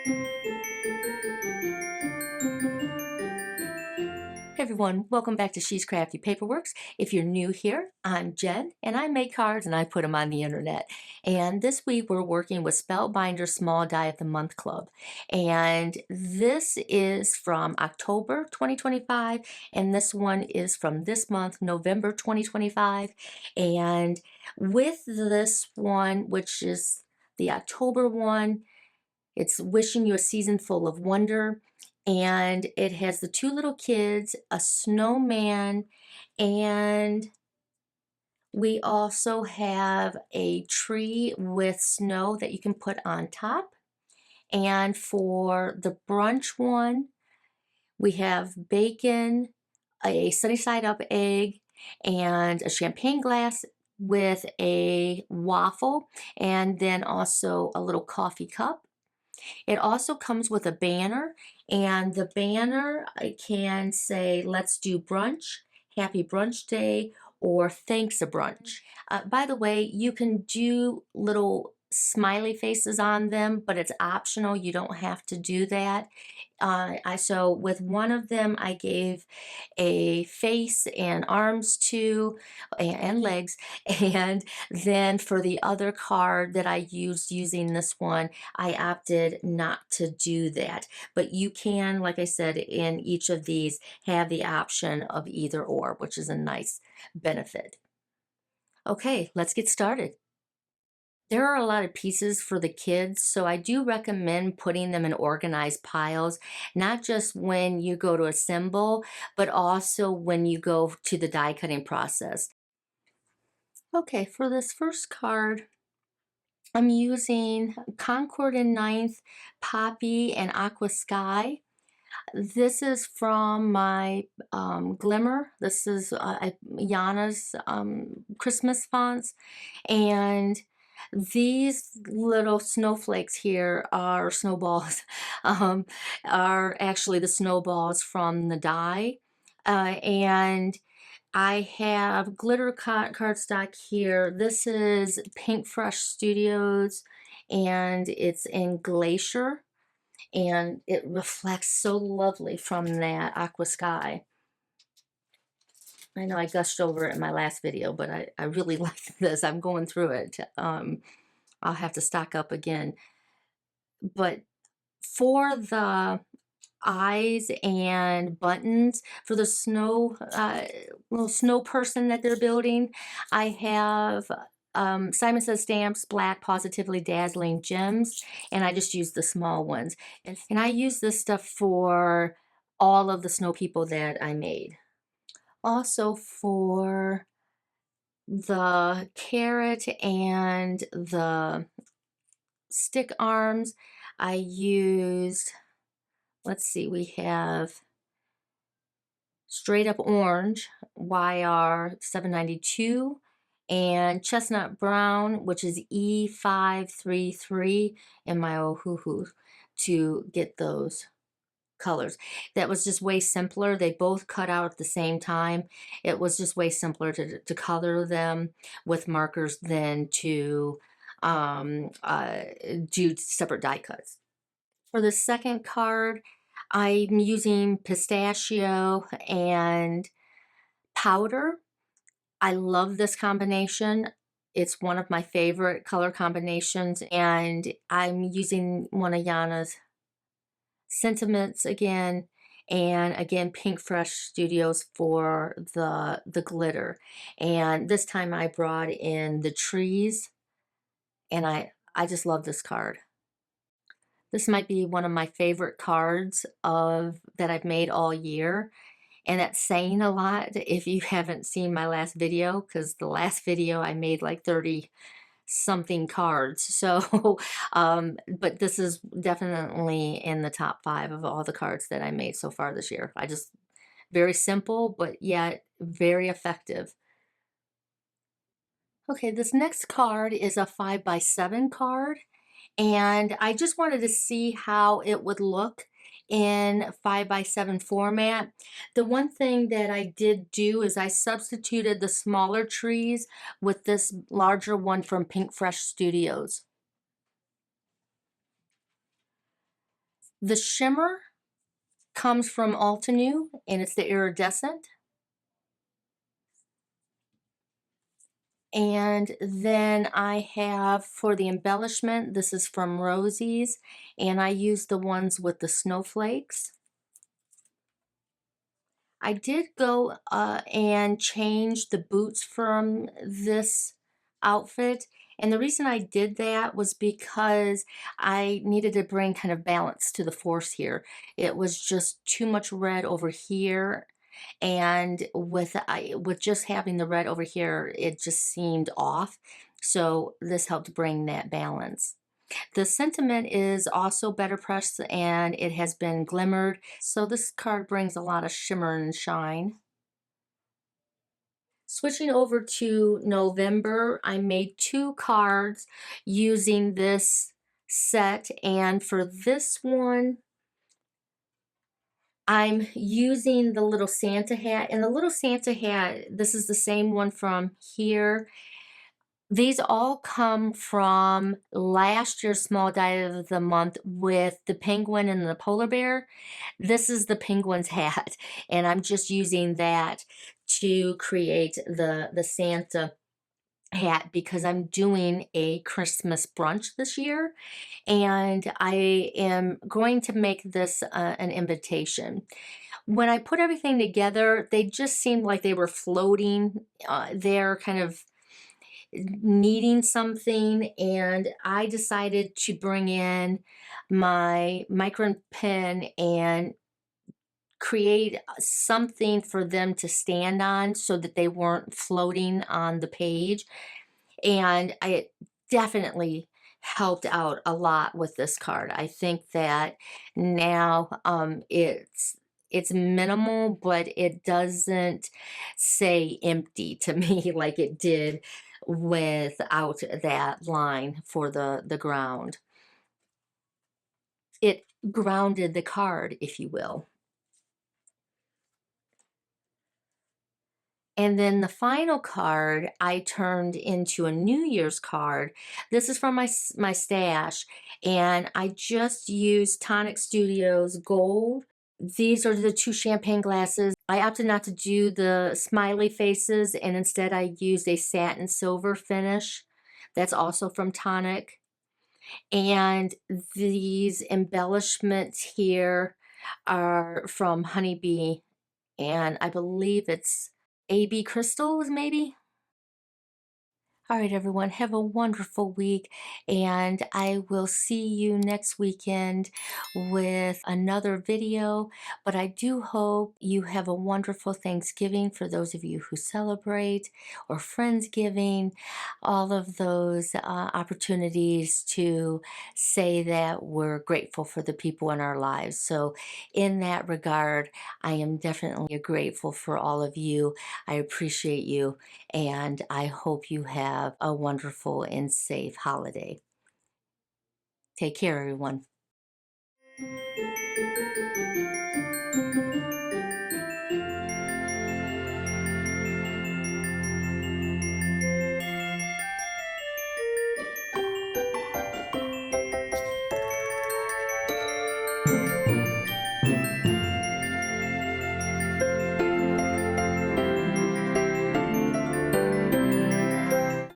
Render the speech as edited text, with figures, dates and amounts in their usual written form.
Hey everyone, welcome back to She's Crafty Paperworks. If you're new here, I'm Jen and I make cards and I put them on the internet. And this week we're working with Spellbinders Small Die of the Month Club. And this is from October 2025 and this one is from this month, November 2025. And with this one, which is the October one, it's wishing you a season full of wonder. And it has the two little kids, a snowman, and we also have a tree with snow that you can put on top. And for the brunch one, we have bacon, a sunny side up egg, and a champagne glass with a waffle, and then also a little coffee cup. It also comes with a banner, and the banner can say, let's do brunch, happy brunch day, or thanks a brunch. By the way, you can do little smiley faces on them, but it's optional. You don't have to do that. So with one of them, I gave a face and arms to, and legs. And then for the other card that I used using this one, I opted not to do that. But you can, like I said, in each of these have the option of either or, which is a nice benefit. Okay, let's get started. There are a lot of pieces for the kids, so I do recommend putting them in organized piles, not just when you go to assemble, but also when you go to the die cutting process. Okay, for this first card, I'm using Concord and Ninth, Poppy, and Aqua Sky. This is from my Glimmer. This is Yana's Christmas fonts. And these little snowflakes here are snowballs, um, are actually the snowballs from the die. And I have glitter cardstock here. This is Pink Fresh Studios and it's in Glacier and it reflects so lovely from that aqua sky. I know I gushed over it in my last video, but I really like this. I'm going through it. I'll have to stock up again. But for the eyes and buttons, for the snow, little snow person that they're building, I have Simon Says Stamps, Black Positively Dazzling Gems, and I just use the small ones. And I use this stuff for all of the snow people that I made. Also for the carrot and the stick arms, I used, let's see, we have Straight Up Orange, YR 792, and Chestnut Brown, which is E533 in my Ohuhu to get those colors. That was just way simpler. They both cut out at the same time. It was just way simpler to color them with markers than to do separate die cuts. For the second card, I'm using pistachio and powder. I love this combination. It's one of my favorite color combinations, and I'm using one of Yana's Sentiments again, and again Pink Fresh Studios for the glitter. And this time I brought in the trees, and I just love this card. This might be one of my favorite cards of that I've made all year. And that's saying a lot if you haven't seen my last video, because the last video I made like 30 something cards. So, but this is definitely in the top 5 of all the cards that I made so far this year. Very simple, but yet very effective. Okay, this next card is a 5x7 card. And I just wanted to see how it would look in 5x7 format. The one thing that I did do is I substituted the smaller trees with this larger one from Pink Fresh Studios. The shimmer comes from Altenew, and it's the iridescent. And then I have for the embellishment, this is from Rosie's, and I use the ones with the snowflakes. I did go and change the boots from this outfit. And the reason I did that was because I needed to bring kind of balance to the force here. It was just too much red over here. And with just having the red over here, it just seemed off. So this helped bring that balance. The sentiment is also better pressed and it has been glimmered. So this card brings a lot of shimmer and shine. Switching over to November, I made 2 cards using this set. And for this one, I'm using the little Santa hat. And the little Santa hat, this is the same one from here. These all come from last year's small die of the month with the penguin and the polar bear. This is the penguin's hat, and I'm just using that to create the Santa hat because I'm doing a Christmas brunch this year, and I am going to make this an invitation. When I put everything together, they just seemed like they were floating there, kind of needing something, and I decided to bring in my micro pen and create something for them to stand on so that they weren't floating on the page. And I definitely helped out a lot with this card. I think that now it's minimal, but it doesn't say empty to me like it did without that line for the ground. It grounded the card, if you will. And then the final card I turned into a New Year's card. This is from my stash, and I just used Tonic Studios Gold. These are the 2 champagne glasses. I opted not to do the smiley faces, and instead I used a satin silver finish. That's also from Tonic. And these embellishments here are from Honeybee, and I believe it's AB crystals, maybe? All right, everyone, have a wonderful week, and I will see you next weekend with another video. But I do hope you have a wonderful Thanksgiving for those of you who celebrate, or Friendsgiving, all of those opportunities to say that we're grateful for the people in our lives. So, in that regard, I am definitely grateful for all of you. I appreciate you, and I hope you have a wonderful and safe holiday. Take care, everyone.